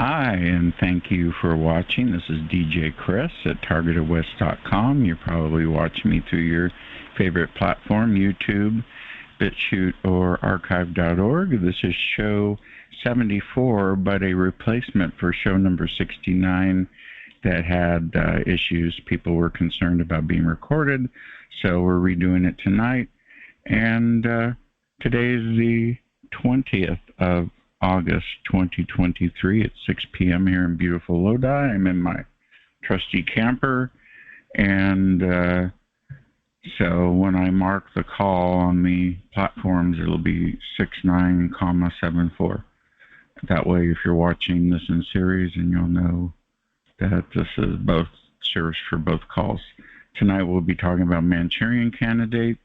Hi, and thank you for watching. This is DJ Chris at TargetedWest.com. You're probably watching me through your favorite platform, YouTube, bitchute, or archive.org. This is show 74, but a replacement for show number 69 that had issues. People were concerned about being recorded, so we're redoing it tonight. And today is the 20th of August 2023 at 6 p.m. here in beautiful Lodi. I'm in my trusty camper, and so when I mark the call on the platforms, it'll be 69,74. That way, if you're watching this in series, and you'll know that this is both serves for both calls. Tonight we'll be talking about Manchurian Candidates.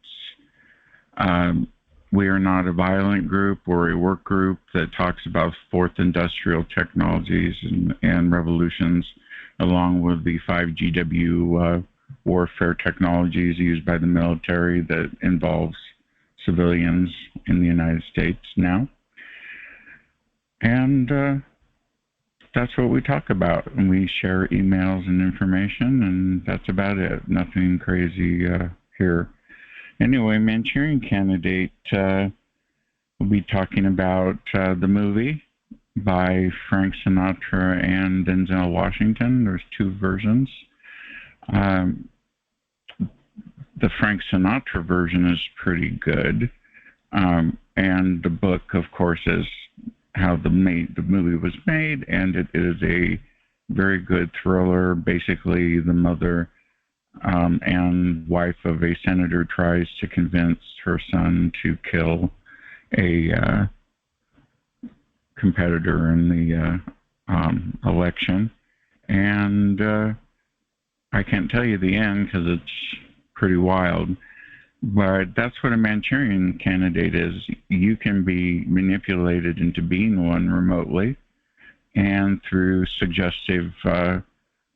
We are not a violent group or a work group that talks about fourth industrial technologies and revolutions, along with the 5GW warfare technologies used by the military that involves civilians in the United States now. And that's what we talk about. And we share emails and information, and that's about it. Nothing crazy here. Anyway, Manchurian Candidate, we'll be talking about the movie by Frank Sinatra and Denzel Washington. There's two versions. The Frank Sinatra version is pretty good. And the book, of course, is how the movie was made, and it is a very good thriller. Basically, the mother and wife of a senator tries to convince her son to kill a competitor in the election. And I can't tell you the end because it's pretty wild. But that's what a Manchurian Candidate is. You can be manipulated into being one remotely and through suggestive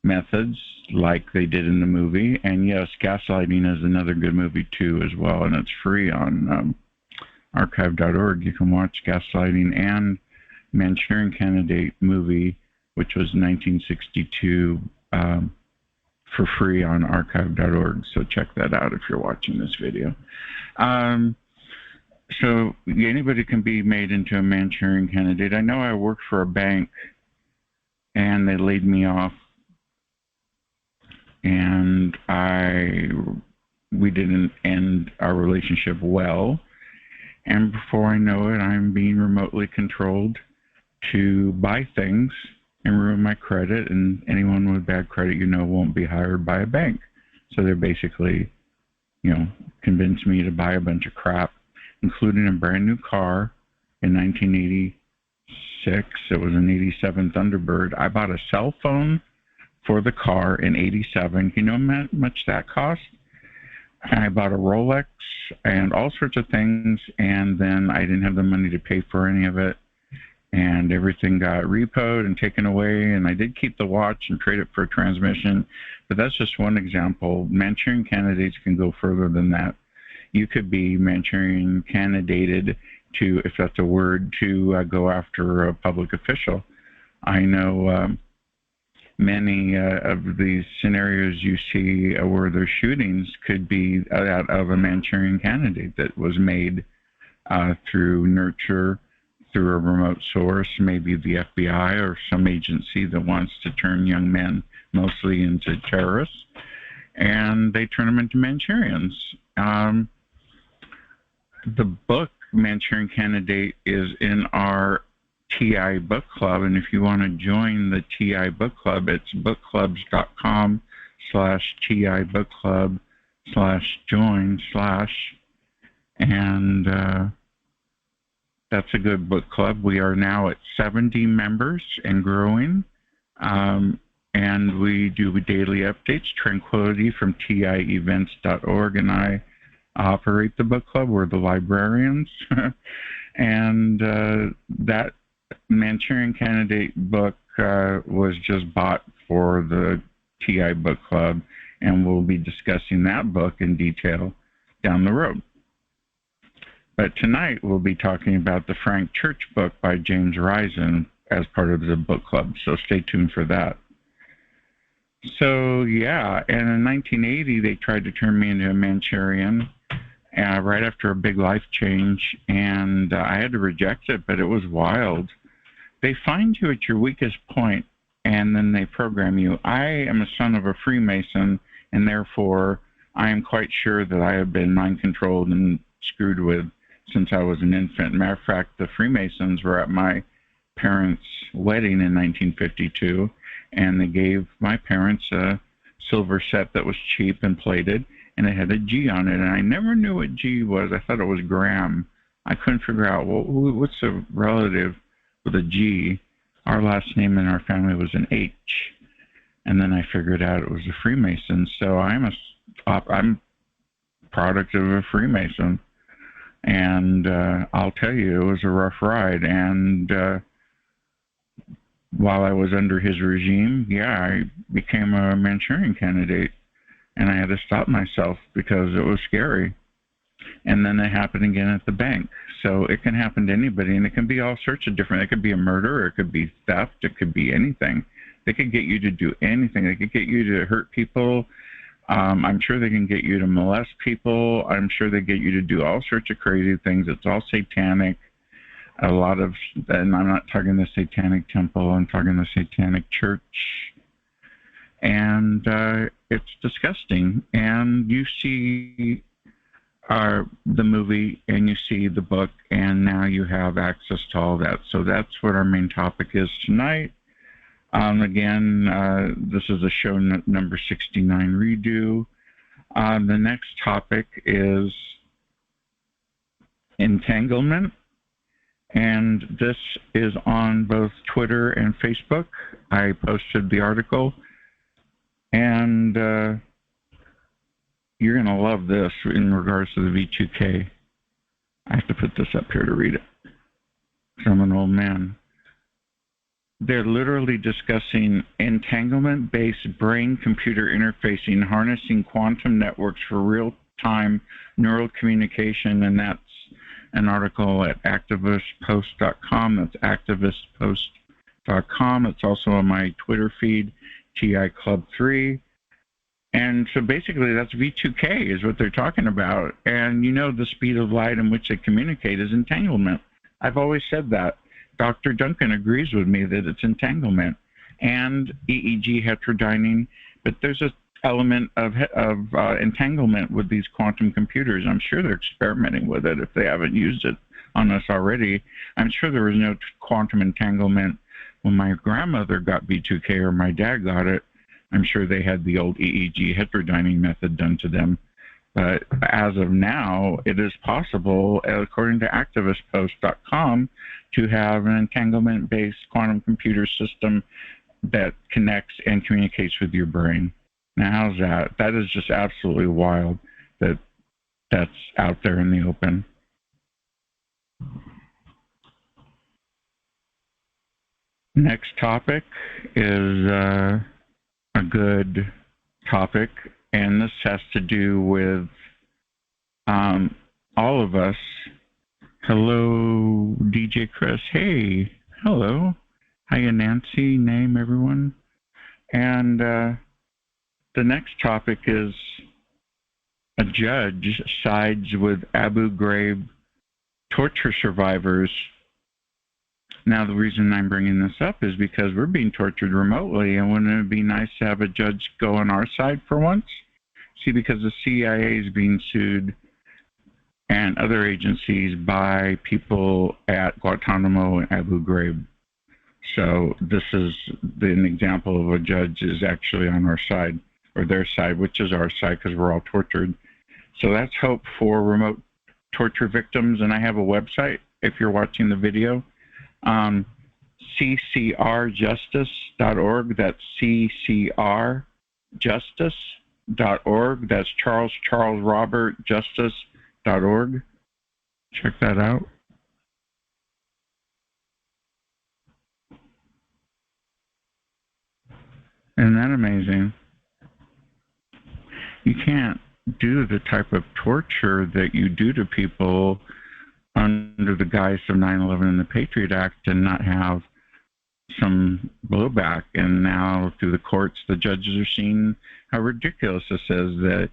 methods like they did in the movie. And yes, Gaslighting is another good movie too as well, and it's free on archive.org. You can watch Gaslighting and Manchurian Candidate movie, which was 1962, for free on archive.org. So check that out if you're watching this video. So anybody can be made into a Manchurian Candidate. I know I worked for a bank and they laid me off, and we didn't end our relationship well. And before I know it, I'm being remotely controlled to buy things and ruin my credit, and anyone with bad credit, won't be hired by a bank. So they're basically, convinced me to buy a bunch of crap, including a brand new car in 1986. It was an 87 Thunderbird. I bought a cell phone for the car in 87. You know how much that cost? I bought a Rolex and all sorts of things, and then I didn't have the money to pay for any of it, and everything got repoed and taken away. And I did keep the watch and trade it for a transmission, but that's just one example. Manchurian Candidates can go further than that. You could be Manchurian Candidated to, if that's a word, to go after a public official. I know many of these scenarios you see where there's shootings could be out of a Manchurian Candidate that was made through nurture, through a remote source, maybe the FBI or some agency that wants to turn young men mostly into terrorists, and they turn them into Manchurians. The book Manchurian Candidate is in our TI Book Club, and if you want to join the TI Book Club, it's bookclubs.com/TI Book Club/join/ and that's a good book club. We are now at 70 members and growing, and we do daily updates. Tranquility from TIEvents.org, and I operate the book club. We're the librarians, and that Manchurian Candidate book was just bought for the TI Book Club, and we'll be discussing that book in detail down the road. But tonight we'll be talking about the Frank Church book by James Risen, as part of the book club. So stay tuned for that. So yeah, and in 1980 they tried to turn me into a Manchurian right after a big life change, and I had to reject it, but it was wild. They find you at your weakest point, and then they program you. I am a son of a Freemason, and therefore I am quite sure that I have been mind-controlled and screwed with since I was an infant. Matter of fact, the Freemasons were at my parents' wedding in 1952, and they gave my parents a silver set that was cheap and plated, and it had a G on it, and I never knew what G was. I thought it was Graham. I couldn't figure out, well, what's a relative with a G? Our last name in our family was an H, and then I figured out it was a Freemason. So I'm product of a Freemason, and I'll tell you, it was a rough ride. And while I was under his regime, yeah, I became a Manchurian candidate, and I had to stop myself because it was scary. And then it happened again at the bank. So it can happen to anybody, and it can be all sorts of different. It could be a murder, it could be theft, it could be anything. They could get you to do anything. They could get you to hurt people. I'm sure they can get you to molest people. I'm sure they get you to do all sorts of crazy things. It's all satanic. A lot of, and I'm not talking the satanic temple, I'm talking the satanic church. And it's disgusting. And you see the movie, and you see the book, and now you have access to all that. So that's what our main topic is tonight. Again, this is a show number 69 redo. The next topic is entanglement, and this is on both Twitter and Facebook. I posted the article, and you're going to love this in regards to the V2K. I have to put this up here to read it, because I'm an old man. They're literally discussing entanglement-based brain-computer interfacing, harnessing quantum networks for real-time neural communication, and that's an article at activistpost.com. That's activistpost.com. It's also on my Twitter feed, TI Club 3. And so basically that's V2K is what they're talking about. And you know the speed of light in which they communicate is entanglement. I've always said that. Dr. Duncan agrees with me that it's entanglement and EEG heterodyning, but there's an element of entanglement with these quantum computers. I'm sure they're experimenting with it if they haven't used it on us already. I'm sure there was no quantum entanglement when my grandmother got V2K or my dad got it. I'm sure they had the old EEG heterodyning method done to them. But as of now, it is possible, according to activistpost.com, to have an entanglement-based quantum computer system that connects and communicates with your brain. Now, how's that? That is just absolutely wild that that's out there in the open. Next topic is a good topic, and this has to do with all of us. Hello, DJ Chris. Hey, hello. Hiya, Nancy. Name, everyone. And the next topic is a judge sides with Abu Ghraib torture survivors. Now, the reason I'm bringing this up is because we're being tortured remotely, and wouldn't it be nice to have a judge go on our side for once? See, because the CIA is being sued and other agencies by people at Guantanamo and Abu Ghraib. So this is an example of a judge is actually on our side, or their side, which is our side because we're all tortured. So that's hope for remote torture victims. And I have a website, if you're watching the video, ccrjustice.org. That's ccrjustice.org. That's Charles Robert Justice.org. Check that out. Isn't that amazing? You can't do the type of torture that you do to people under the guise of 9/11 and the Patriot Act and not have some blowback, and now through the courts, the judges are seeing how ridiculous this is, that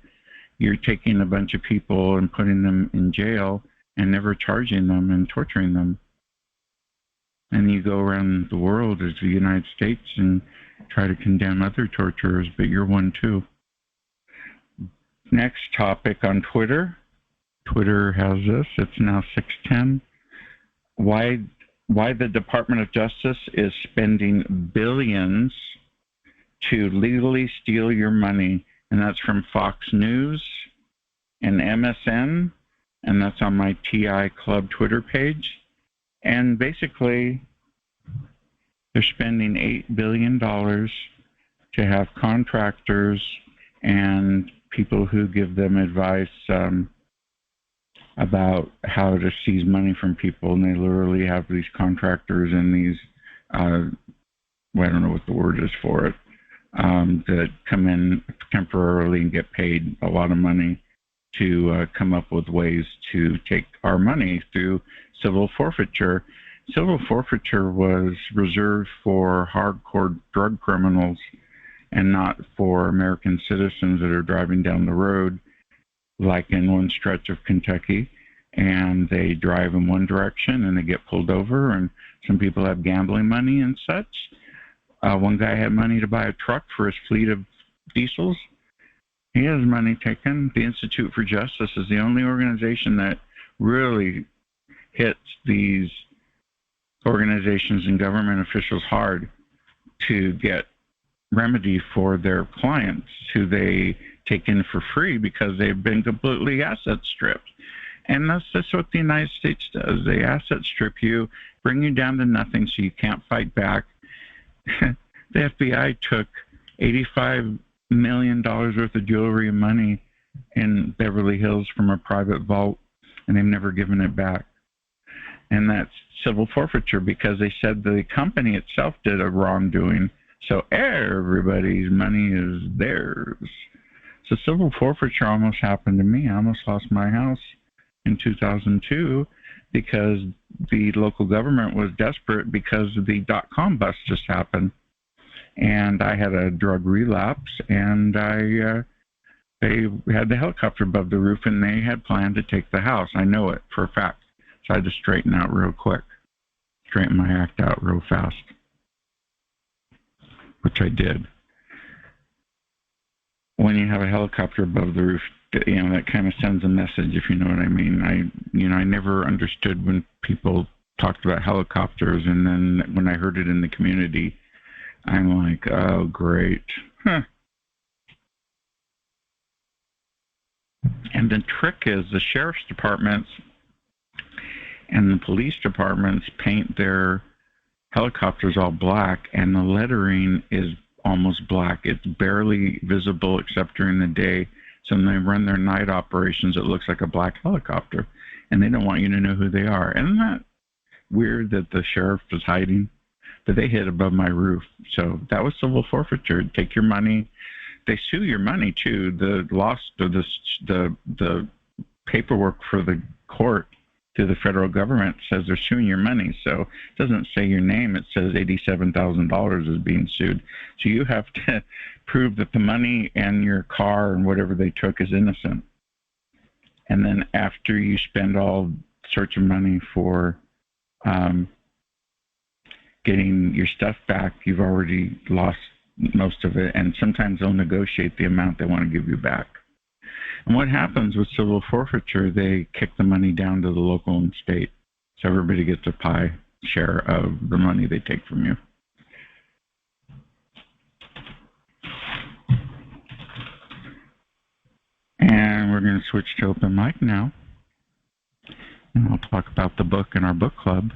you're taking a bunch of people and putting them in jail and never charging them and torturing them. And you go around the world as the United States and try to condemn other torturers, but you're one too. Next topic on Twitter. Twitter has this. It's now 6:10. Why the Department of Justice is spending billions to legally steal your money. And that's from Fox News and MSN, and that's on my TI Club Twitter page. And basically, they're spending $8 billion to have contractors and people who give them advice about how to seize money from people. And they literally have these contractors and these, I don't know what the word is for it, that come in temporarily and get paid a lot of money to come up with ways to take our money through civil forfeiture. Civil forfeiture was reserved for hardcore drug criminals and not for American citizens that are driving down the road, like in one stretch of Kentucky, and they drive in one direction and they get pulled over, and some people have gambling money and such. One guy had money to buy a truck for his fleet of diesels. He has money taken. The Institute for Justice is the only organization that really hits these organizations and government officials hard to get remedy for their clients who they take in for free because they've been completely asset stripped. And that's just what the United States does. They asset strip you, bring you down to nothing so you can't fight back. The FBI took $85 million worth of jewelry and money in Beverly Hills from a private vault, and they've never given it back. And that's civil forfeiture because they said the company itself did a wrongdoing, so everybody's money is theirs. So civil forfeiture almost happened to me. I almost lost my house in 2002 because the local government was desperate because the dot-com bust just happened. And I had a drug relapse, and they had the helicopter above the roof, and they had planned to take the house. I know it for a fact. So I had to straighten out real quick, straighten my act out real fast, which I did. When you have a helicopter above the roof, that kind of sends a message, if you know what I mean. I never understood when people talked about helicopters, and then when I heard it in the community, I'm like, oh, great. Huh. And the trick is the sheriff's departments and the police departments paint their helicopters all black, and the lettering is almost black. It's barely visible except during the day. So when they run their night operations, it looks like a black helicopter, and they don't want you to know who they are. Isn't that weird that the sheriff was hiding? But they hid above my roof. So that was civil forfeiture. Take your money. They sue your money too. The loss of the paperwork for the court to the federal government says they're suing your money. So it doesn't say your name. It says $87,000 is being sued. So you have to prove that the money and your car and whatever they took is innocent. And then after you spend all sorts of money for getting your stuff back, you've already lost most of it, and sometimes they'll negotiate the amount they want to give you back. And what happens with civil forfeiture, they kick the money down to the local and state, so everybody gets a pie share of the money they take from you. And we're going to switch to open mic now, and I'll talk about the book in our book club.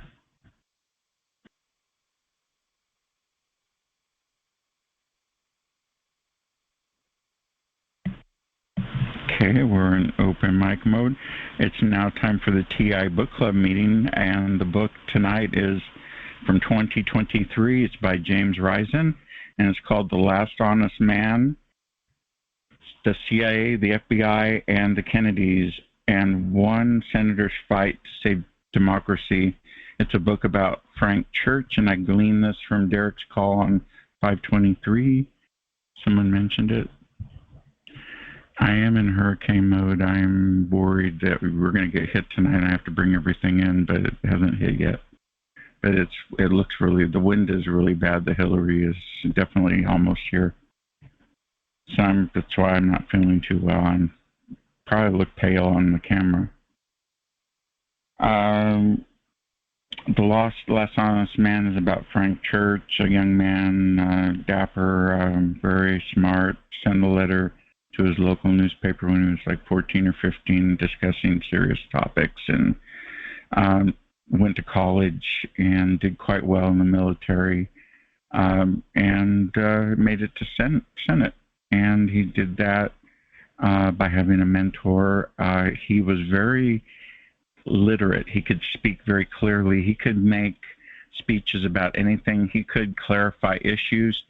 Okay, we're in open mic mode. It's now time for the TI Book Club meeting, and the book tonight is from 2023. It's by James Risen, and it's called The Last Honest Man, the CIA, the FBI, and the Kennedys, and one senator's fight to save democracy. It's a book about Frank Church, and I gleaned this from Derek's call on 523. Someone mentioned it. I am in hurricane mode. I'm worried that we're going to get hit tonight. I have to bring everything in, but it hasn't hit yet. But it looks really, the wind is really bad. The Hillary is definitely almost here. So that's why I'm not feeling too well. I'm probably look pale on the camera. The Less Honest Man is about Frank Church, a young man, dapper, very smart, sent a letter to his local newspaper when he was like 14 or 15 discussing serious topics, and went to college and did quite well in the military, and made it to Senate. And he did that by having a mentor. He was very literate. He could speak very clearly. He could make speeches about anything. He could clarify issues.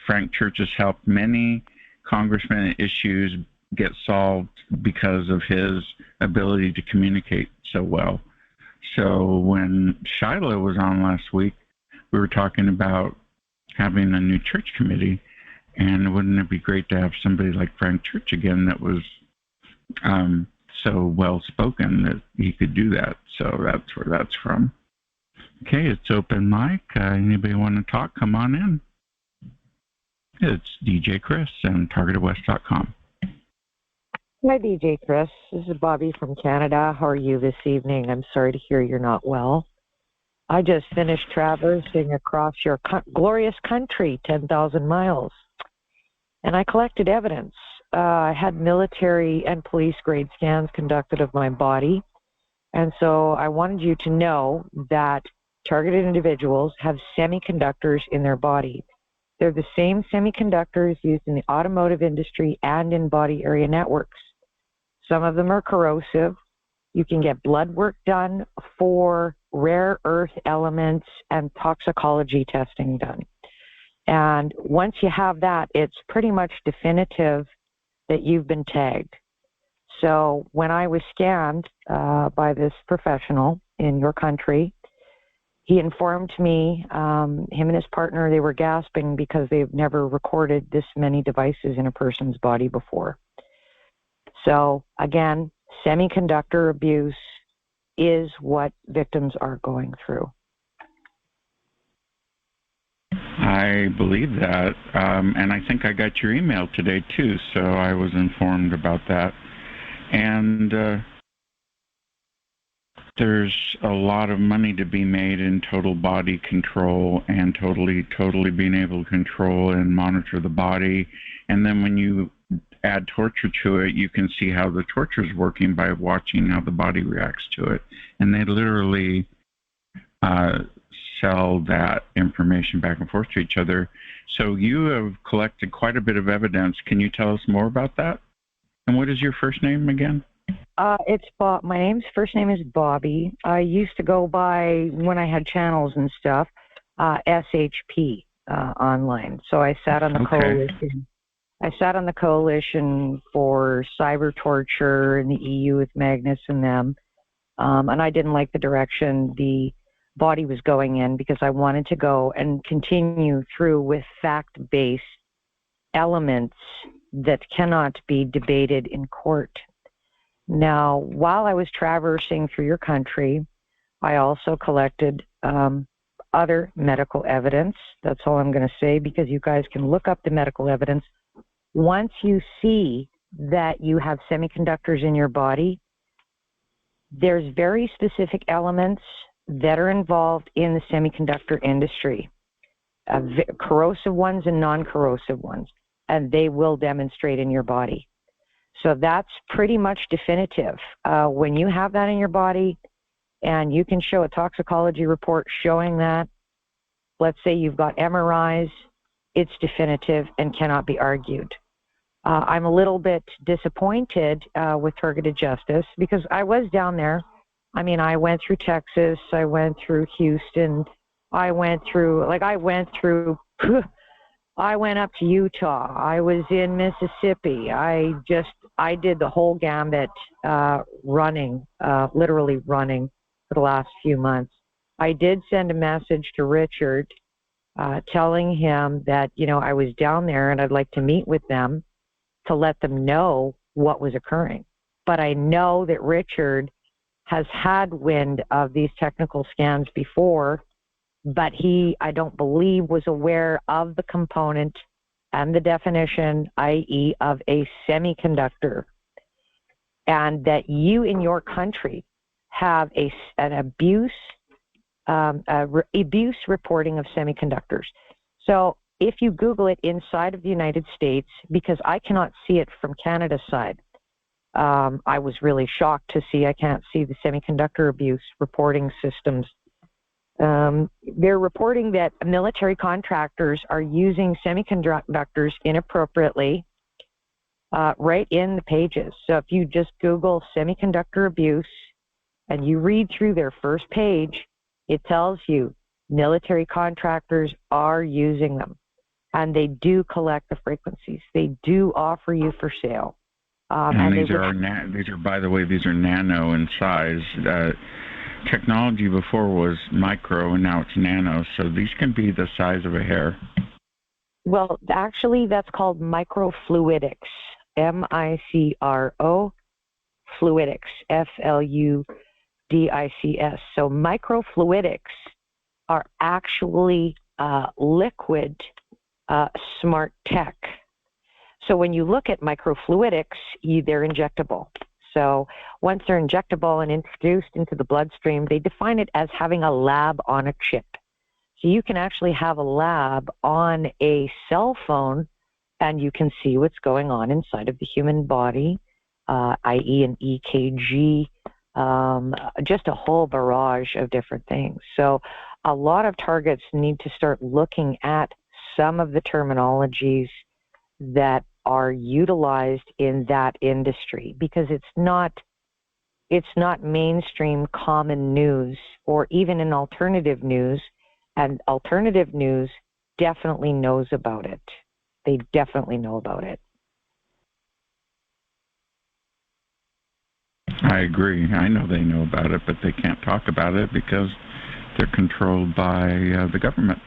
Frank Church has helped many congressmen and issues get solved because of his ability to communicate so well. So when Shiloh was on last week, we were talking about having a new church committee, and wouldn't it be great to have somebody like Frank Church again that was so well spoken that he could do that. So that's where that's from. Okay, it's open mic. Anybody want to talk? Come on in. It's DJ Chris and TargetedWest.com. Hi, DJ Chris. This is Bobbi from Canada. How are you this evening? I'm sorry to hear you're not well. I just finished traversing across your glorious country, 10,000 miles, and I collected evidence. I had military and police grade scans conducted of my body, and so I wanted you to know that targeted individuals have semiconductors in their body. They're the same semiconductors used in the automotive industry and in body area networks. Some of them are corrosive. You can get blood work done for rare earth elements and toxicology testing done. And once you have that, it's pretty much definitive that you've been tagged. So when I was scanned by this professional in your country, he informed me, him and his partner, they were gasping because they've never recorded this many devices in a person's body before. So again, semiconductor abuse is what victims are going through. I believe that, and I think I got your email today too, so I was informed about that. And there's a lot of money to be made in total body control and totally being able to control and monitor the body. And then when you add torture to it, you can see how the torture is working by watching how the body reacts to it. And they literally sell that information back and forth to each other. So you have collected quite a bit of evidence. Can you tell us more about that? And what is your first name again? It's Bob. My first name is Bobbi. I used to go by, when I had channels and stuff, SHP online. So I sat on the coalition. I sat on the coalition for cyber torture in the EU with Magnus and them. And I didn't like the direction the body was going in, because I wanted to go and continue through with fact-based elements that cannot be debated in court. Now, while I was traversing through your country, I also collected other medical evidence. That's all I'm going to say, because you guys can look up the medical evidence. Once you see that you have semiconductors in your body, there's very specific elements that are involved in the semiconductor industry, corrosive ones and non-corrosive ones, and they will demonstrate in your body. So that's pretty much definitive. When you have that in your body and you can show a toxicology report showing that, let's say you've got MRIs, it's definitive and cannot be argued. I'm a little bit disappointed with Targeted Justice, because I was down there. I mean, I went through Texas, I went through Houston, I went up to Utah, I was in Mississippi. I did the whole gambit, literally running for the last few months. I did send a message to Richard telling him that, I was down there and I'd like to meet with them to let them know what was occurring. But I know that Richard has had wind of these technical scans before, but he, I don't believe, was aware of the component and the definition, i.e., of a semiconductor, and that you in your country have an abuse reporting of semiconductors. So if you Google it inside of the United States, because I cannot see it from Canada's side, I was really shocked to see I can't see the semiconductor abuse reporting systems. They're reporting that military contractors are using semiconductors inappropriately right in the pages. So if you just Google semiconductor abuse and you read through their first page, it tells you military contractors are using them, and they do collect the frequencies. They do offer you for sale. And these are, by the way, these are nano in size. Technology before was micro, and now it's nano, so these can be the size of a hair. Well, actually, that's called microfluidics, M-I-C-R-O, fluidics, F-L-U-D-I-C-S. So microfluidics are actually liquid smart tech. So when you look at microfluidics, they're injectable. So once they're injectable and introduced into the bloodstream, they define it as having a lab on a chip. So you can actually have a lab on a cell phone, and you can see what's going on inside of the human body, i.e. an EKG, just a whole barrage of different things. So a lot of targets need to start looking at some of the terminologies that are utilized in that industry, because it's not mainstream common news or even in alternative news, and alternative news definitely knows about it. They definitely know about it. I agree. I know they know about it, but they can't talk about it because they're controlled by the government.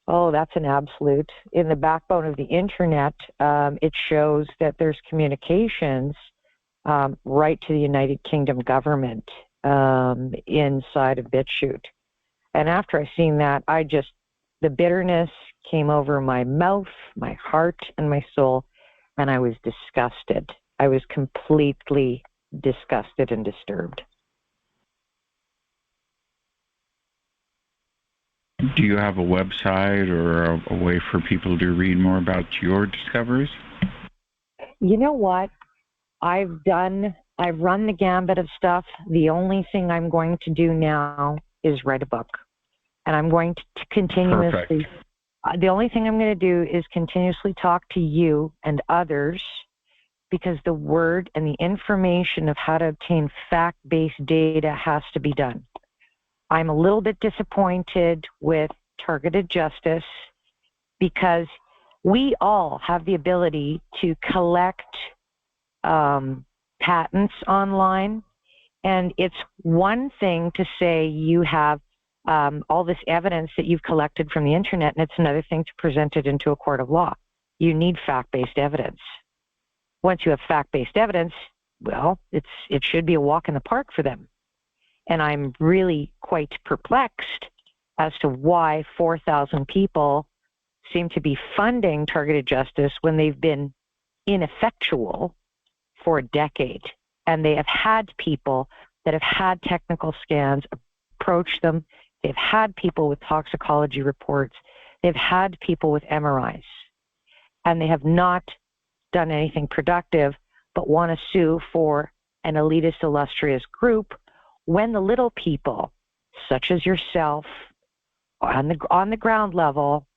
Oh, that's an absolute. In the backbone of the internet, it shows that there's communications right to the United Kingdom government inside of BitchUte. And after I seen that, the bitterness came over my mouth, my heart, and my soul, and I was disgusted. I was completely disgusted and disturbed. Do you have a website or a way for people to read more about your discoveries? You know what? I've run the gambit of stuff. The only thing I'm going to do now is write a book. And I'm going to continuously, the only thing I'm going to do is continuously talk to you and others, because the word and the information of how to obtain fact-based data has to be done. I'm a little bit disappointed with Targeted Justice, because we all have the ability to collect patents online, and it's one thing to say you have all this evidence that you've collected from the internet, and it's another thing to present it into a court of law. You need fact-based evidence. Once you have fact-based evidence, well, it should be a walk in the park for them. And I'm really quite perplexed as to why 4,000 people seem to be funding Targeted Justice when they've been ineffectual for a decade. And they have had people that have had technical scans approach them. They've had people with toxicology reports. They've had people with MRIs. And they have not done anything productive, but want to sue for an elitist, illustrious group, when the little people, such as yourself, on the ground level,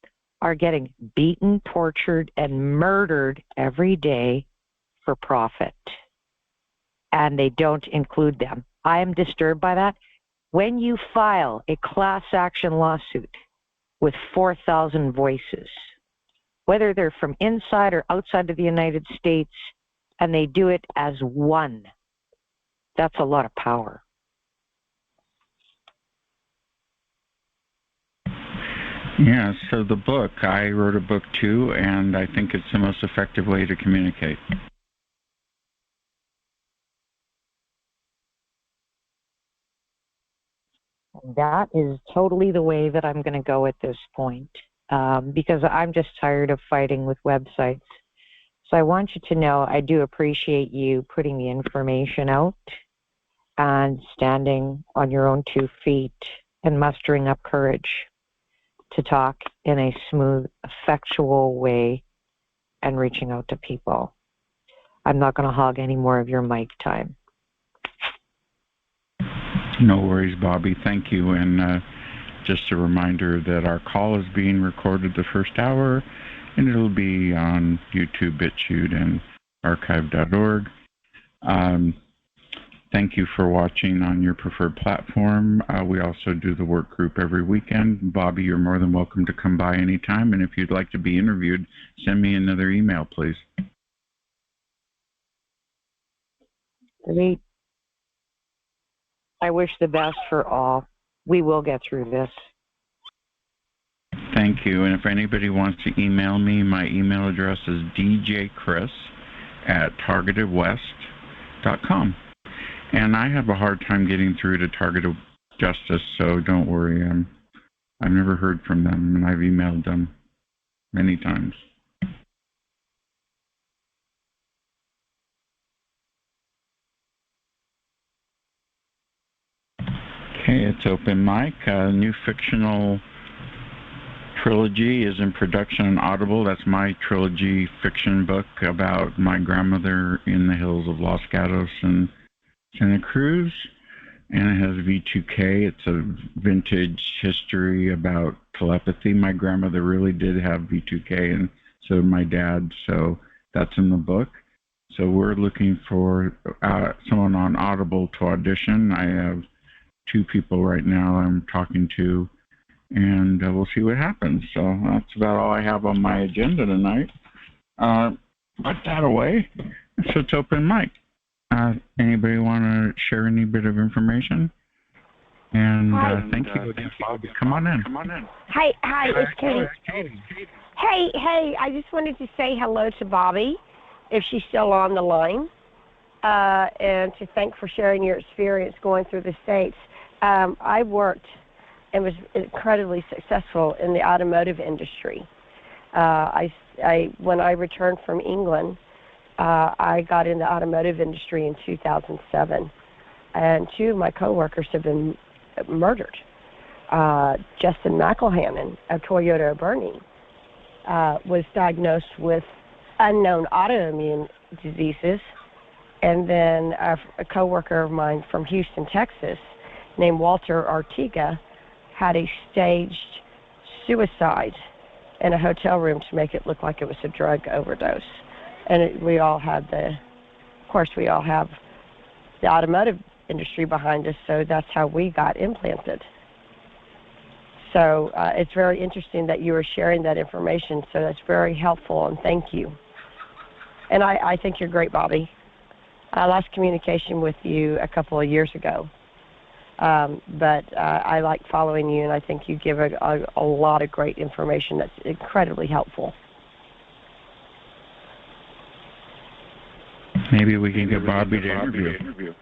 are getting beaten, tortured, and murdered every day for profit. And they don't include them. I am disturbed by that. When you file a class action lawsuit with 4,000 voices, whether they're from inside or outside of the United States, and they do it as one, that's a lot of power. Yeah, so the book, I wrote a book too, and I think it's the most effective way to communicate. That is totally the way that I'm going to go at this point, because I'm just tired of fighting with websites. So I want you to know I do appreciate you putting the information out and standing on your own 2 feet and mustering up courage to talk in a smooth, effectual way and reaching out to people. I'm not going to hog any more of your mic time. No worries, Bobbi. Thank you. And just a reminder that our call is being recorded the first hour, and it'll be on YouTube, BitChute, and archive.org. Thank you for watching on your preferred platform. We also do the work group every weekend. Bobbi, you're more than welcome to come by anytime, and if you'd like to be interviewed, send me another email, please. Great. I wish the best for all. We will get through this. Thank you. And if anybody wants to email me, my email address is djchris@targetedwest.com. And I have a hard time getting through to Targeted Justice, so don't worry. I've never heard from them, and I've emailed them many times. Okay, it's open mic. New fictional trilogy is in production on Audible. That's my trilogy fiction book about my grandmother in the hills of Los Gatos and Santa Cruz. And it has V2K. It's a vintage history about telepathy. My grandmother really did have V2K, and so did my dad. So that's in the book. So we're looking for someone on Audible to audition. I have 2 people right now I'm talking to, and we'll see what happens. So that's about all I have on my agenda tonight. Put that away. So it's open mic. Anybody want to share any bit of information? And thank you again, Bobbi. Come on in. Hi, it's Katie. Hey, I just wanted to say hello to Bobbi, if she's still on the line, and to thank for sharing your experience going through the States. I worked and was incredibly successful in the automotive industry. When I returned from England, I got in the automotive industry in 2007, and 2 of my coworkers have been murdered. Justin McElhannon of Toyota of Bernie was diagnosed with unknown autoimmune diseases, and then a coworker of mine from Houston, Texas, named Walter Artiga, had a staged suicide in a hotel room to make it look like it was a drug overdose. And we all have the automotive industry behind us, so that's how we got implanted. So it's very interesting that you were sharing that information, so that's very helpful, and thank you. And I think you're great, Bobbi. I lost communication with you a couple of years ago, but I like following you, and I think you give a lot of great information that's incredibly helpful. Maybe we can get Bobbi to interview.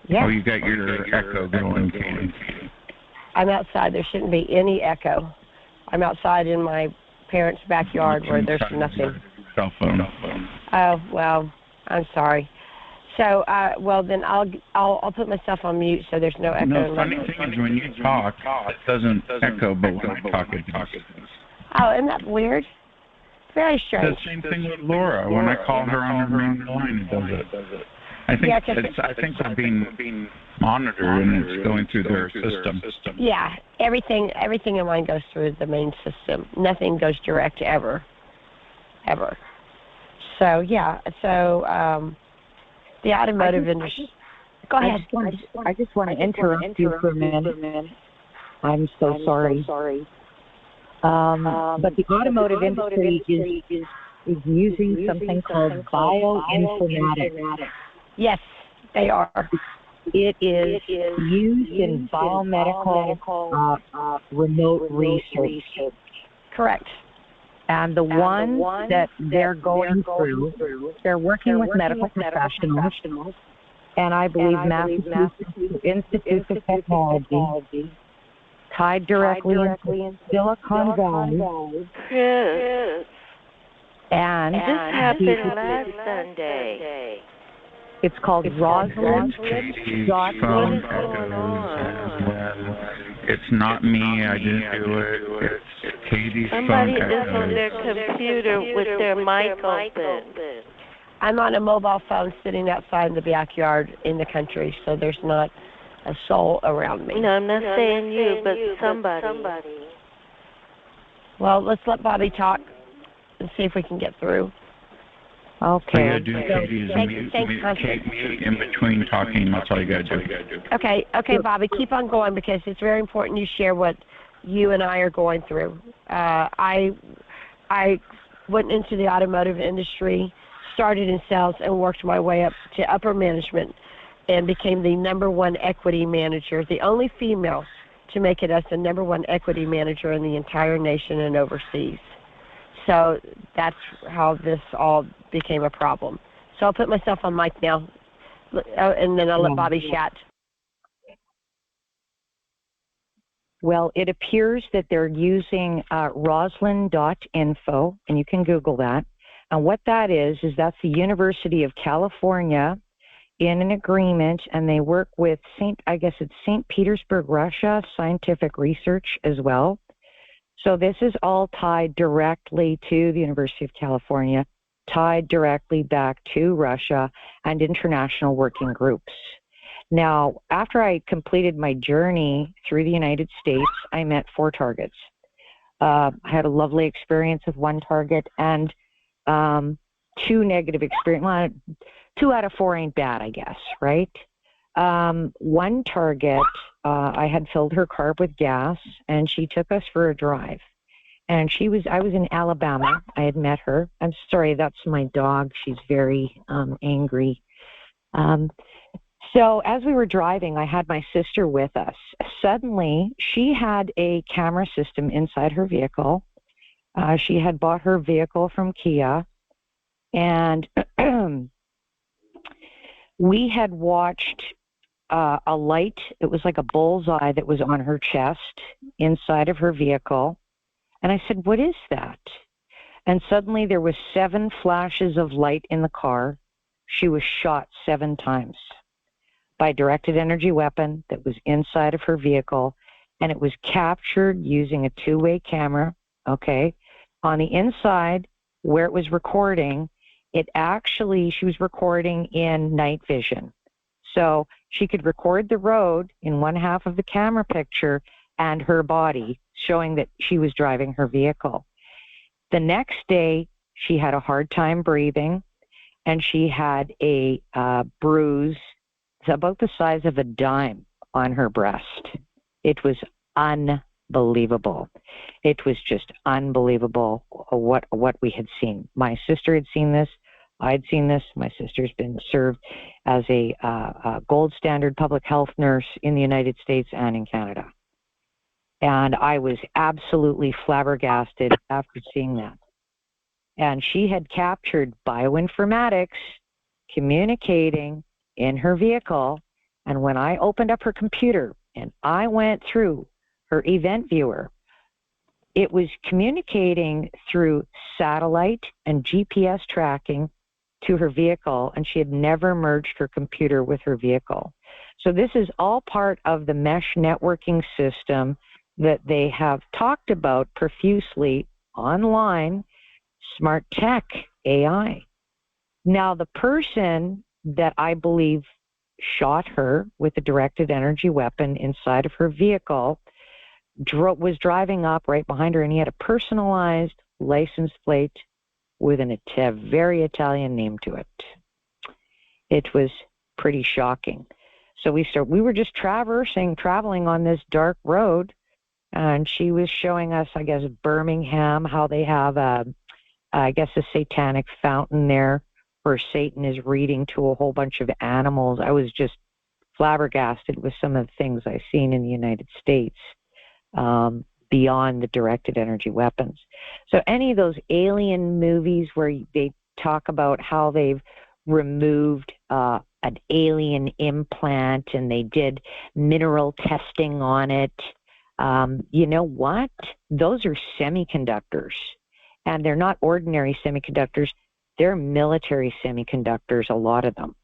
Yeah. Oh, you got your echo going, Katie. I'm outside. There shouldn't be any echo. I'm outside in my parents' backyard where there's nothing. Cell phone. Oh, well, I'm sorry. So, well, then I'll put myself on mute so there's no echo. No, funny thing is when you talk, it doesn't echo, but when I talk, it does. Oh, isn't that weird? Very strange. The same thing with Laura. When I call her on her main line, it does it. I think they're being monitored and it's going through their system. Yeah, everything in mine goes through the main system. Nothing goes direct ever. So yeah, the automotive industry. Go ahead. I just want to interrupt you for a minute. I'm so sorry. But the automotive industry is using something called bioinformatics. Yes, they are. It is used in biomedical remote research. Correct. And the ones that they're going through, they're working with medical professionals, and I believe Massachusetts Institute of Technology, tied directly into Silicon Valley. Chris, And this happened last Sunday. it's called Rosalind. Katie's What phone is going on? It's not me. I didn't do it. It's Katie's Somebody phone is on their computer with their mic open. I'm on a mobile phone sitting outside in the backyard in the country, so there's not a soul around me. No, I'm not saying you, but somebody. Well, let's let Bobbi talk and see if we can get through. Okay. All you gotta do, Katie, is mute in between talking. That's all you gotta do. Okay, Bobbi, keep on going because it's very important you share what you and I are going through. I went into the automotive industry, started in sales, and worked my way up to upper management and became the #1 equity manager, the only female to make it as the #1 equity manager in the entire nation and overseas. So that's how this all became a problem. So I'll put myself on mic now, and then I'll let Bobbi chat. Well, it appears that they're using roslyn.info, and you can Google that. And what that is that's the University of California in an agreement, and they work with St. Petersburg, Russia, scientific research as well. So this is all tied directly to the University of California, tied directly back to Russia and international working groups. Now, after I completed my journey through the United States, I met 4 targets. I had a lovely experience with one target and 2 negative experiences. Well, 2 out of 4 ain't bad, I guess, right? One target, I had filled her car with gas, and she took us for a drive. And I was in Alabama. I had met her. I'm sorry, that's my dog. She's very angry. So as we were driving, I had my sister with us. Suddenly, she had a camera system inside her vehicle. She had bought her vehicle from Kia, and we had watched a light. It was like a bullseye that was on her chest inside of her vehicle. And I said, "What is that?" And suddenly there was 7 flashes of light in the car. She was shot 7 times by a directed energy weapon that was inside of her vehicle, and it was captured using a 2-way camera, okay? On the inside, where it was recording, she was recording in night vision. So she could record the road in one half of the camera picture and her body, showing that she was driving her vehicle. The next day, she had a hard time breathing, and she had a bruise about the size of a dime on her breast. It was unbelievable. It was just unbelievable what we had seen. My sister had seen this. I'd seen this. My sister's been served as a gold standard public health nurse in the United States and in Canada. And I was absolutely flabbergasted after seeing that. And she had captured bioinformatics communicating in her vehicle. And when I opened up her computer and I went through her event viewer, it was communicating through satellite and GPS tracking to her vehicle, and she had never merged her computer with her vehicle. So this is all part of the mesh networking system that they have talked about profusely online, smart tech, AI. Now, the person that I believe shot her with a directed energy weapon inside of her vehicle was driving up right behind her, and he had a personalized license plate with a very Italian name to it. It was pretty shocking. So we were just traveling on this dark road, and she was showing us, I guess, Birmingham, how they have a satanic fountain there where Satan is reading to a whole bunch of animals. I was just flabbergasted with some of the things I've seen in the United States. beyond the directed energy weapons. So any of those alien movies where they talk about how they've removed an alien implant and they did mineral testing on it, you know what? Those are semiconductors. And they're not ordinary semiconductors. They're military semiconductors, a lot of them.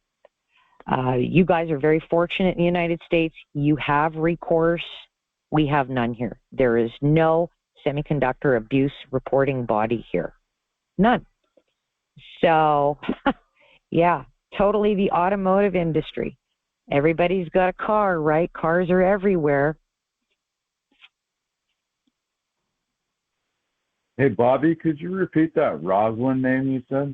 You guys are very fortunate in the United States. You have recourse. We have none here. There is no semiconductor abuse reporting body here. None. So, yeah, totally the automotive industry. Everybody's got a car, right? Cars are everywhere. Hey, Bobbi, could you repeat that Rosalind name you said?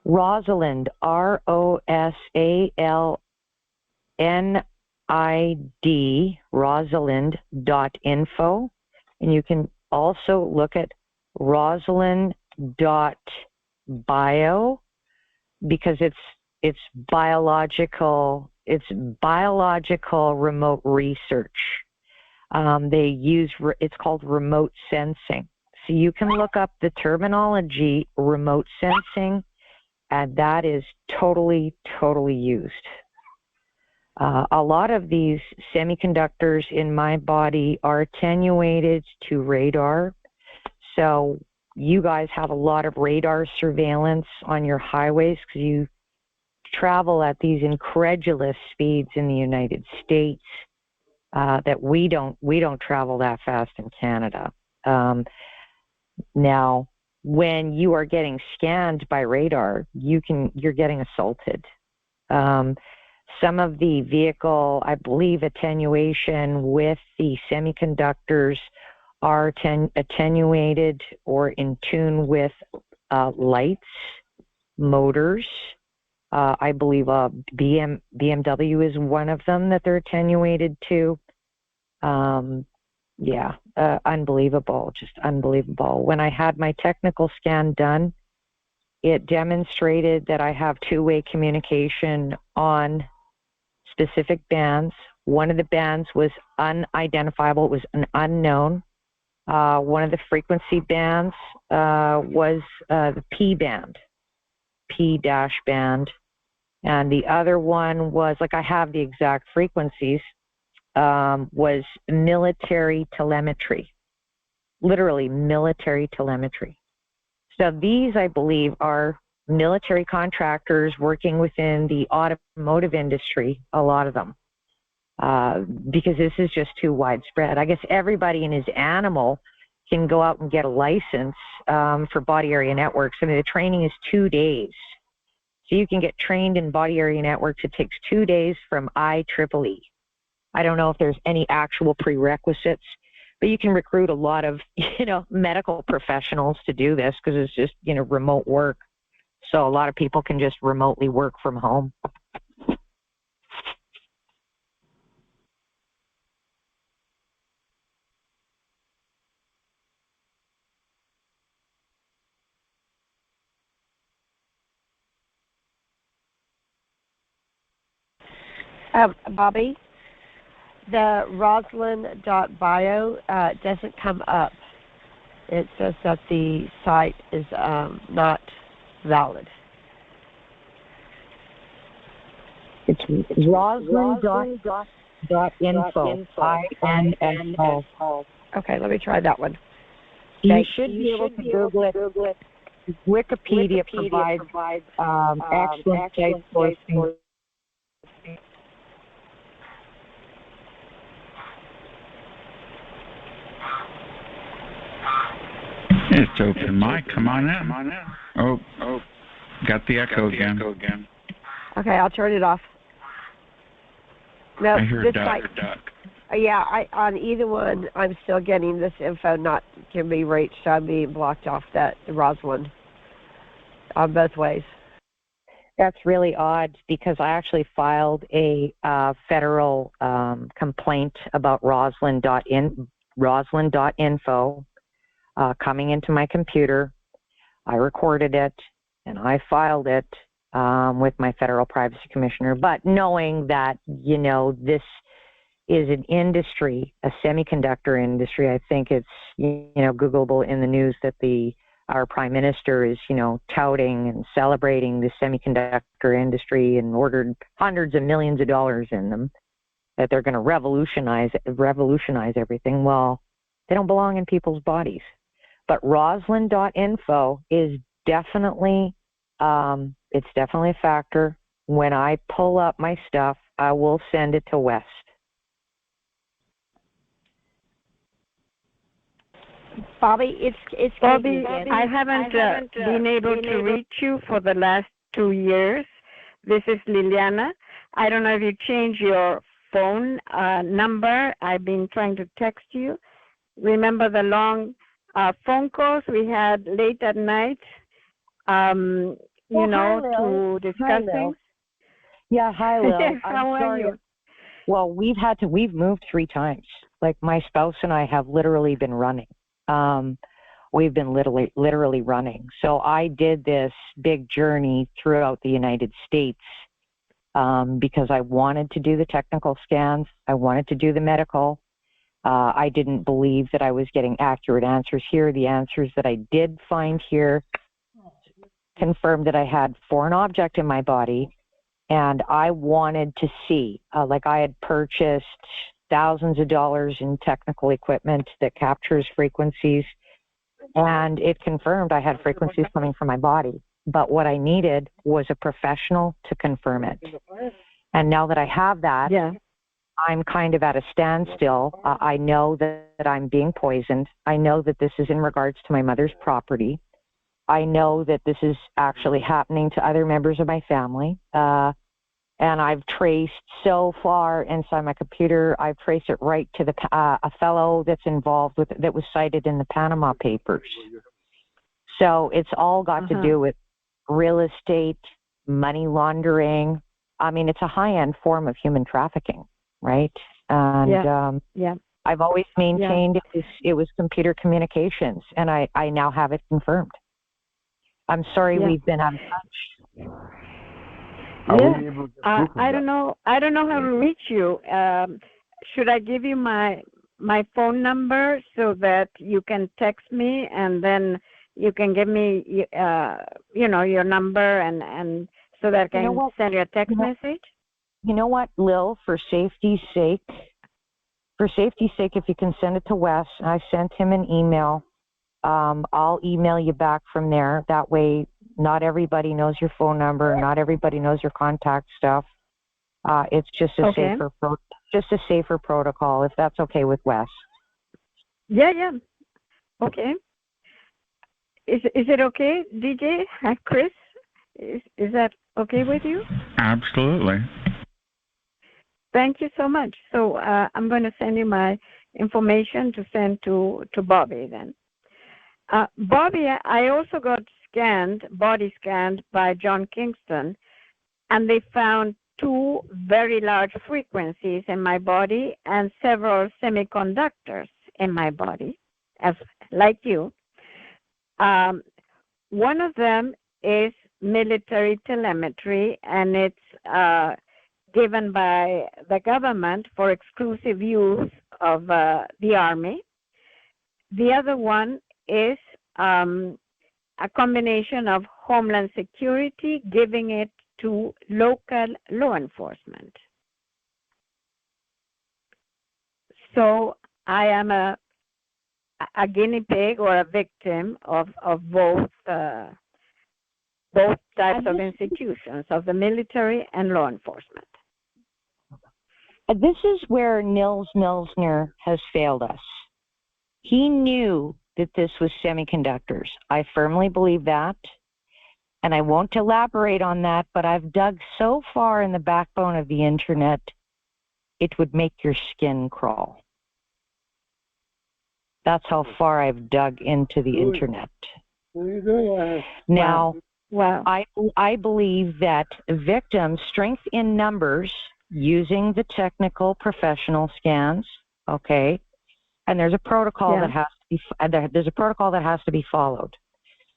Rosalind, ROSALNID, rosalind.info. And you can also look at rosalind.bio because it's biological remote research. They use, it's called remote sensing. So you can look up the terminology remote sensing, and that is totally used. A lot of these semiconductors in my body are attenuated to radar. So you guys have a lot of radar surveillance on your highways because you travel at these incredulous speeds in the United States that we don't travel that fast in Canada. Now, when you are getting scanned by radar, you're getting assaulted. Some of the vehicle, I believe, attenuation with the semiconductors are attenuated or in tune with lights, motors. I believe BMW is one of them that they're attenuated to. Unbelievable, just unbelievable. When I had my technical scan done, it demonstrated that I have two-way communication on specific bands. One of the bands was unidentifiable. It was an unknown. One of the frequency bands was the P band, P-band. And the other one was, like I have the exact frequencies, was military telemetry, literally military telemetry. So these, I believe, are military contractors working within the automotive industry, a lot of them, because this is just too widespread. I guess everybody in his animal can go out and get a license for body area networks. I mean, the training is 2 days. So you can get trained in body area networks. It takes 2 days from IEEE. I don't know if there's any actual prerequisites, but you can recruit a lot of, medical professionals to do this because it's just, remote work. So a lot of people can just remotely work from home. Bobbi, the Rosalind.bio doesn't come up. It says that the site is not valid. It's Rosalind.info. INFO. Okay, let me try that one. You should be able to Google it. Wikipedia provides excellent site sourcing. It's open mic. Come on in. Oh, got the echo again. Okay, I'll turn it off. No, I hear this duck. on either one, I'm still getting this info not can be reached, so I'm being blocked off the Rosalind on both ways. That's really odd because I actually filed a federal complaint about Rosalind.info coming into my computer. I recorded it and I filed it with my federal privacy commissioner, but knowing that, this is an industry, a semiconductor industry. I think it's, Googleable in the news that our prime minister is, touting and celebrating the semiconductor industry and ordered hundreds of millions of dollars in them, that they're going to revolutionize everything. Well, they don't belong in people's bodies. But Roslyn.info is definitely, it's definitely a factor. When I pull up my stuff, I will send it to West. Bobbi, it's Bobbi, I haven't been able to reach you for the last 2 years. This is Liliana. I don't know if you changed your phone number. I've been trying to text you. Remember the long phone calls we had late at night, to discuss things? Yeah, hi, Lil. How are you? Well, we've moved 3 times. Like, my spouse and I have literally been running. We've been literally running. So I did this big journey throughout the United States because I wanted to do the technical scans. I wanted to do the medical. I didn't believe that I was getting accurate answers here. The answers that I did find here confirmed that I had foreign object in my body, and I wanted to see, like, I had purchased thousands of dollars in technical equipment that captures frequencies, and it confirmed I had frequencies coming from my body. But what I needed was a professional to confirm it. And now that I have that, I'm kind of at a standstill. I know that I'm being poisoned. I know that this is in regards to my mother's property. I know that this is actually happening to other members of my family. And I've traced so far inside my computer, I've traced it right to a fellow that's involved with it, that was cited in the Panama Papers. So it's all got to do with real estate, money laundering. I mean, it's a high-end form of human trafficking, right? And I've always maintained it was computer communications, and I now have it confirmed. I'm sorry we've been out of touch. I don't know how to reach you. Should I give you my phone number so that you can text me, and then you can give me your number, and so that I can send you a text message? You know what, Lil, for safety's sake, if you can send it to Wes, I sent him an email. I'll email you back from there. That way, not everybody knows your phone number. Not everybody knows your contact stuff. It's just a safer protocol, if that's okay with Wes. Yeah. Okay. Is it okay, DJ? Chris? Is that okay with you? Absolutely. Thank you so much. So I'm going to send you my information to send to Bobbi then. Bobbi, I also got body scanned by John Kingston, and they found 2 very large frequencies in my body and several semiconductors in my body, like you. One of them is military telemetry, and it's given by the government for exclusive use of the Army. The other one is a combination of Homeland Security giving it to local law enforcement. So I am a guinea pig or a victim of both types of institutions, of the military and law enforcement. This is where Nils Milsner has failed us. He knew that this was semiconductors. I firmly believe that. And I won't elaborate on that, but I've dug so far in the backbone of the internet, it would make your skin crawl. That's how far I've dug into the internet. Now, I believe that victims, strength in numbers, using the technical professional scans, okay, and there's a protocol that has to be followed.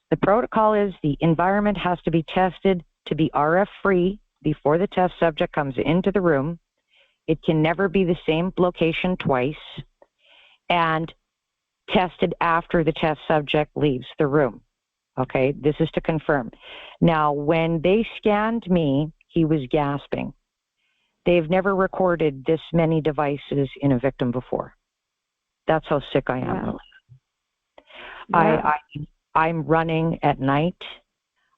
The protocol is the environment has to be tested to be RF free before the test subject comes into the room. It can never be the same location twice, and tested after the test subject leaves the room. Okay, this is to confirm. Now, when they scanned me, he was gasping. They've never recorded this many devices in a victim before. That's how sick I am. Wow. I'm running at night.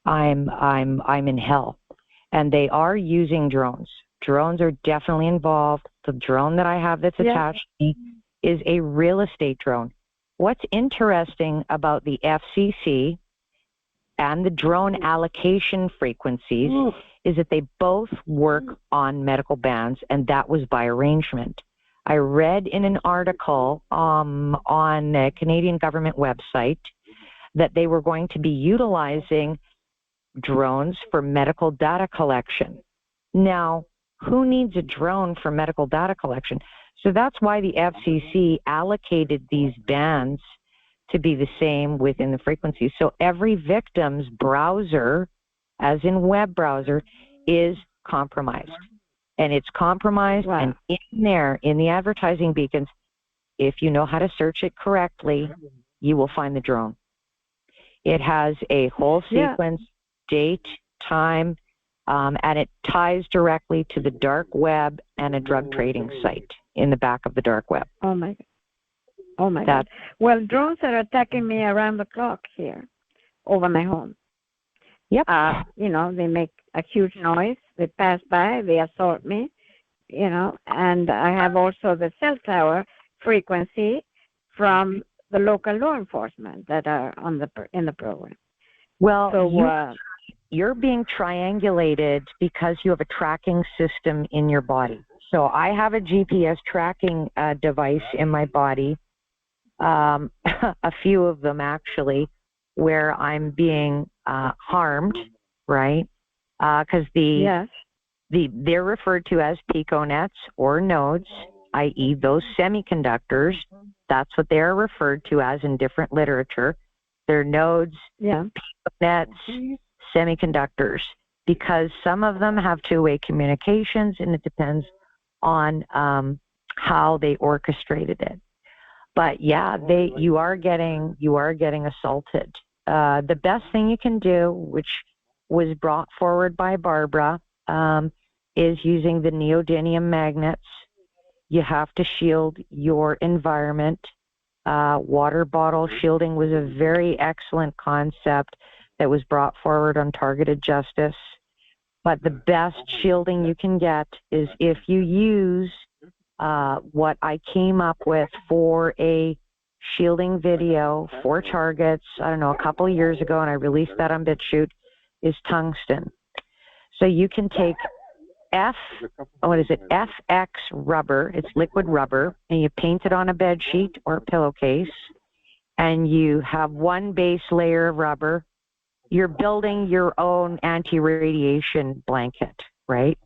I'm in hell, and they are using drones. Drones are definitely involved. The drone that I have that's attached to me is a real estate drone. What's interesting about the FCC and the drone allocation frequencies is that they both work on medical bans, and that was by arrangement. I read in an article on a Canadian government website that they were going to be utilizing drones for medical data collection. Now, who needs a drone for medical data collection? So that's why the FCC allocated these bands to be the same within the frequencies. So every victim's browser, as in web browser, is compromised. And it's compromised, and in there, in the advertising beacons, if you know how to search it correctly, you will find the drone. It has a whole sequence, date, time, and it ties directly to the dark web and a drug trading site in the back of the dark web. Oh my God. Oh my God. Well, drones are attacking me around the clock here over my home. Yep. You know, they make a huge noise. They pass by, they assault me, you know, and I have also the cell tower frequency from the local law enforcement that are on in the program. Well, so, you're being triangulated because you have a tracking system in your body. So I have a GPS tracking device in my body, a few of them actually, where I'm being harmed, right? Because they're referred to as piconets or nodes, i.e. those semiconductors. That's what they're referred to as in different literature. They're nodes, piconets, semiconductors, because some of them have two-way communications, and it depends on how they orchestrated it. But yeah, you are getting assaulted. The best thing you can do, which was brought forward by Barbara, is using the neodymium magnets. You have to shield your environment. Water bottle shielding was a very excellent concept that was brought forward on Targeted Justice. But the best shielding you can get is if you use what I came up with for a shielding video for targets, I don't know, a couple of years ago, and I released that on Bitchute, is tungsten. So you can take FX rubber, it's liquid rubber, and you paint it on a bed sheet or a pillowcase, and you have one base layer of rubber. You're building your own anti-radiation blanket, right?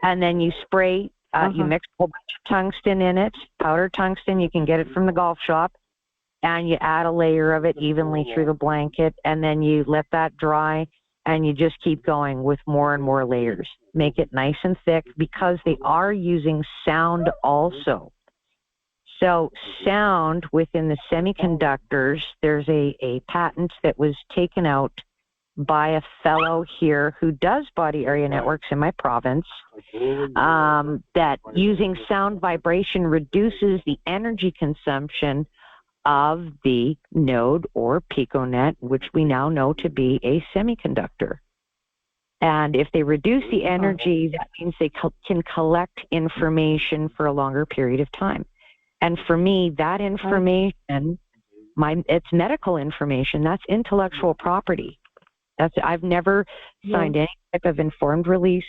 And then you spray, you mix a whole bunch of tungsten in it, powdered tungsten, you can get it from the golf shop, and you add a layer of it evenly through the blanket, and then you let that dry, and you just keep going with more and more layers. Make it nice and thick, because they are using sound also. So sound within the semiconductors, there's a patent that was taken out by a fellow here who does body area networks in my province, that using sound vibration reduces the energy consumption of the node or piconet, which we now know to be a semiconductor. And if they reduce the energy, that means they can collect information for a longer period of time. And for me, that information, it's medical information, that's intellectual property. I've never signed any type of informed release,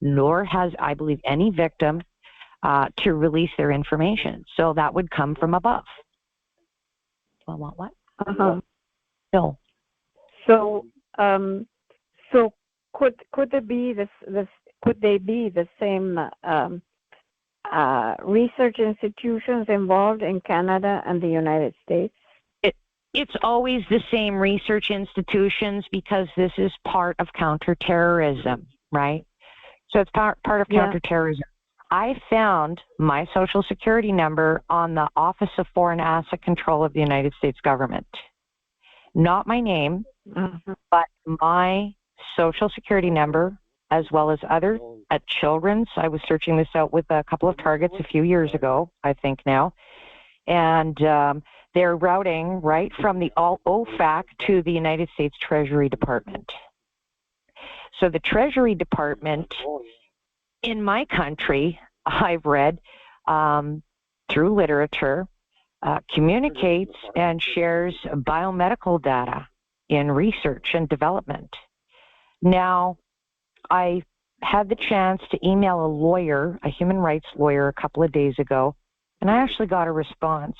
nor has, I believe, any victim to release their information. So that would come from above. Do I want what? No. So, so could they be the same research institutions involved in Canada and the United States? It's always the same research institutions, because this is part of counterterrorism, right? So it's part of counterterrorism. I found my Social Security number on the Office of Foreign Asset Control of the United States government. Not my name, but my Social Security number, as well as other children's. I was searching this out with a couple of targets a few years ago, I think now. And they're routing right from the OFAC to the United States Treasury Department. So the Treasury Department in my country, I've read through literature, communicates and shares biomedical data in research and development. Now, I had the chance to email a lawyer, a human rights lawyer, a couple of days ago, and I actually got a response.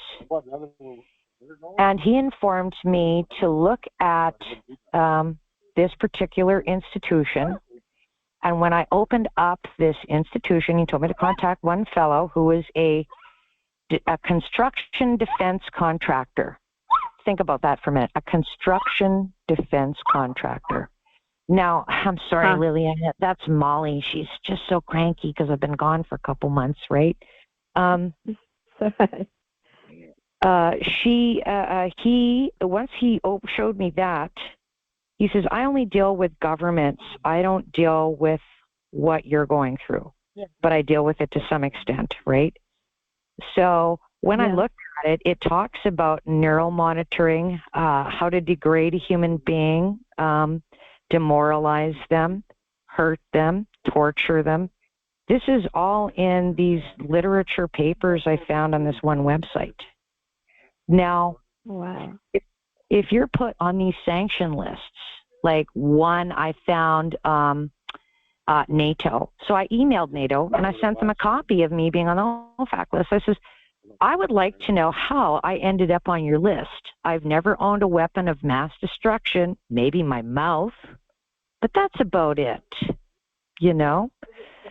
And he informed me to look at this particular institution. And when I opened up this institution, he told me to contact one fellow who is a construction defense contractor. Think about that for a minute. A construction defense contractor. Now, I'm sorry, Lillian, that's Molly. She's just so cranky because I've been gone for a couple months, right? Once he showed me that, he says, I only deal with governments. I don't deal with what you're going through, but I deal with it to some extent, right? So when I looked at it, it talks about neural monitoring, how to degrade a human being, demoralize them, hurt them, torture them. This is all in these literature papers I found on this one website. Now, if you're put on these sanction lists, like one I found NATO. So I emailed NATO and I sent them a copy of me being on the OFAC list. I says, I would like to know how I ended up on your list. I've never owned a weapon of mass destruction, maybe my mouth, but that's about it, you know?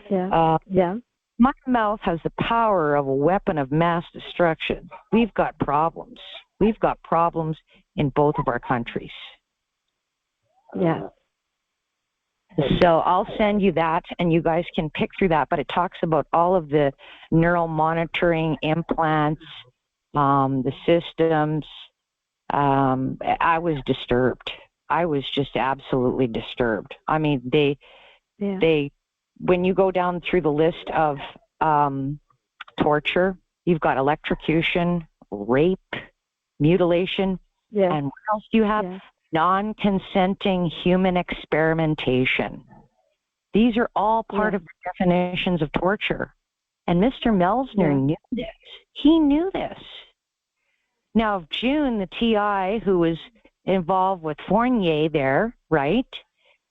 My mouth has the power of a weapon of mass destruction. We've got problems. We've got problems in both of our countries. So I'll send you that, and you guys can pick through that. But it talks about all of the neural monitoring implants, the systems. I was disturbed. I was just absolutely disturbed. I mean, they when you go down through the list of torture, you've got electrocution, rape, mutilation, and what else do you have? Non-consenting human experimentation. These are all part of the definitions of torture. And Mr. Melsner knew this. He knew this. Now, June, the TI who was involved with Fournier there, right,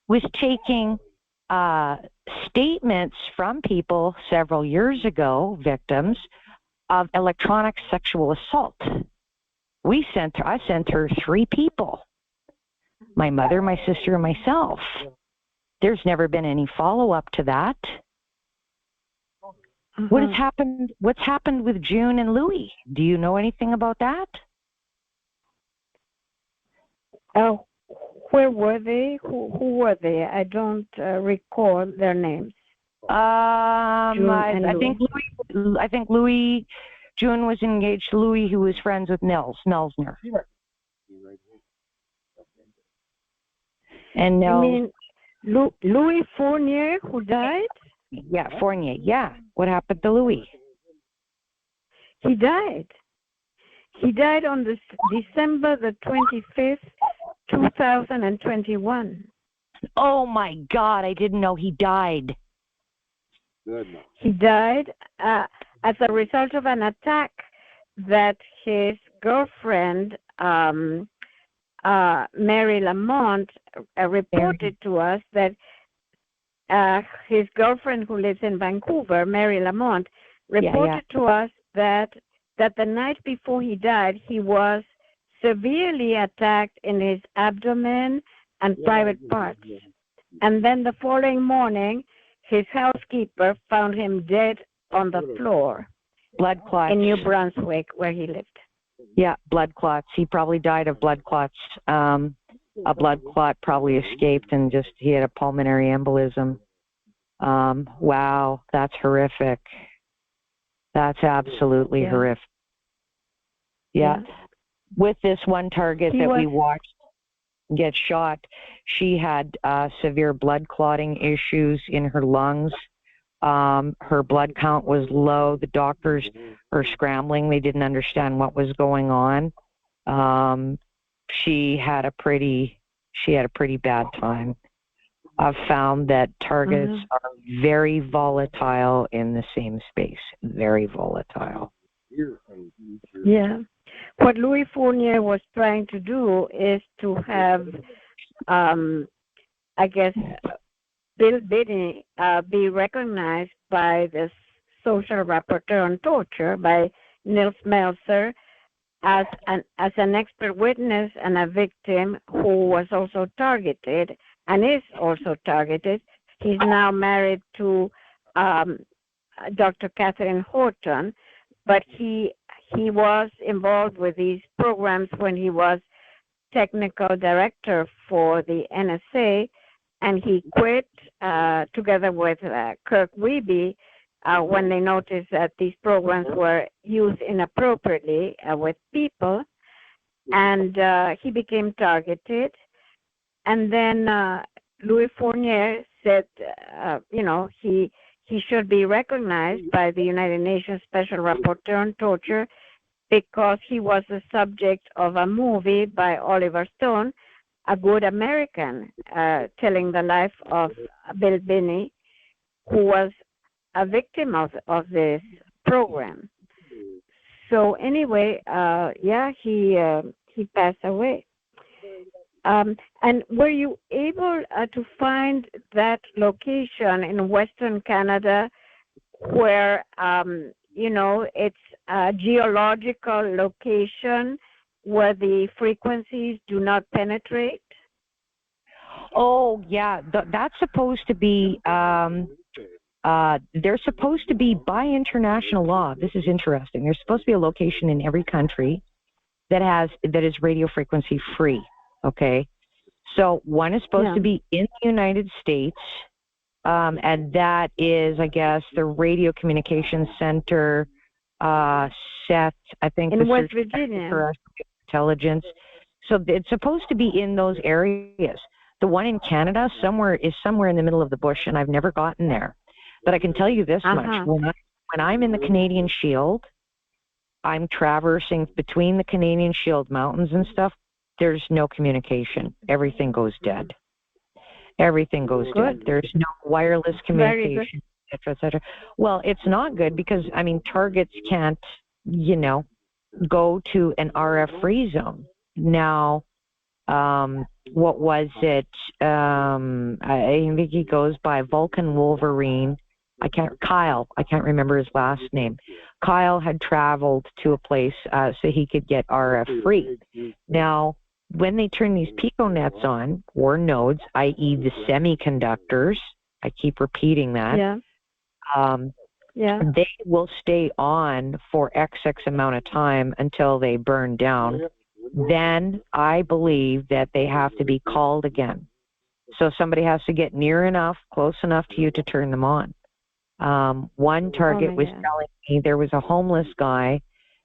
was taking statements from people several years ago, victims of electronic sexual assault. I sent her 3 people. My mother, my sister, and myself. There's never been any follow-up to that. What's happened with June and Louis? Do you know anything about that? Oh, where were they? Who were they? I don't recall their names. I think Louis. June was engaged to Louis, who was friends with Melsner. And you mean Louis Fournier, who died? Yeah, Fournier. Yeah. What happened to Louis? He died. He died on December the 25th, 2021. Oh, my God. I didn't know he died. He died as a result of an attack that his girlfriend, Mary Lamont, reported to us that his girlfriend who lives in Vancouver, Mary Lamont, reported to us that the night before he died, he was severely attacked in his abdomen and private parts. And then the following morning, his housekeeper found him dead on the floor. Blood clots. In New Brunswick, where he lived. Yeah, blood clots. He probably died of blood clots. A blood clot probably escaped and he had a pulmonary embolism. Wow, that's horrific. That's absolutely horrific. Yeah. With this one target we watched get shot, she had severe blood clotting issues in her lungs. Her blood count was low. The doctors were scrambling. They didn't understand what was going on. She had a pretty bad time. I've found that targets are very volatile in the same space. Very volatile. Yeah. What Louis Fournier was trying to do is to have, I guess, Bill Binney be recognized by the social rapporteur on torture, by Nils Melzer, as an expert witness and a victim who was also targeted and is also targeted. He's now married to Dr. Catherine Horton, but he was involved with these programs when he was technical director for the NSA, and he quit together with Kirk Wiebe when they noticed that these programs were used inappropriately with people, and he became targeted. And then Louis Fournier said, he should be recognized by the United Nations Special Rapporteur on Torture because he was the subject of a movie by Oliver Stone, A Good American, telling the life of Bill Binney, who was a victim of this program. So anyway, he passed away. And were you able to find that location in Western Canada where, it's a geological location where the frequencies do not penetrate? Oh, yeah. That's supposed to be, they're supposed to be by international law. This is interesting. There's supposed to be a location in every country that is radio frequency free. Okay. So one is supposed to be in the United States, and that is, I guess, the Radio Communications Center set, I think, in the West Search Virginia for Intelligence. So it's supposed to be in those areas. The one in Canada is somewhere in the middle of the bush, and I've never gotten there. But I can tell you this much: when I'm in the Canadian Shield, I'm traversing between the Canadian Shield mountains and stuff. There's no communication. Everything goes dead. Everything goes dead. There's no wireless communication, et cetera, et cetera. Well, it's not good because, targets can't, go to an RF free zone. Now, what was it? I think he goes by Vulcan Wolverine. Kyle, I can't remember his last name. Kyle had traveled to a place so he could get RF free. Now, when they turn these piconets on, or nodes, i.e. the semiconductors, I keep repeating that, they will stay on for XX amount of time until they burn down. Then I believe that they have to be called again. So somebody has to get near enough, close enough to you to turn them on. One target was telling me there was a homeless guy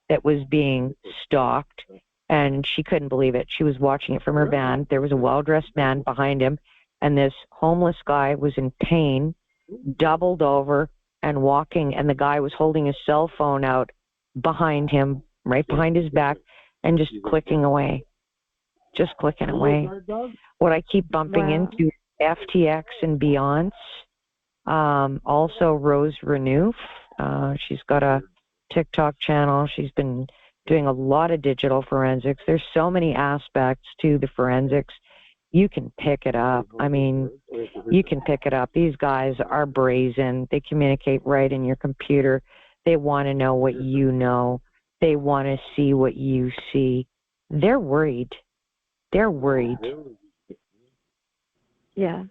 that was being stalked, and she couldn't believe it. She was watching it from her van. There was a well-dressed man behind him, and this homeless guy was in pain, doubled over and walking, and the guy was holding his cell phone out behind him, right behind his back, and just clicking away. Just clicking away. What I keep bumping into FTX and Beyonce. Also Rose Renouf. She's got a TikTok channel. She's been doing a lot of digital forensics. There's so many aspects to the forensics. You can pick it up. You can pick it up. These guys are brazen. They communicate right in your computer. They want to know what you know. They want to see what you see. They're worried. They're worried. Yeah.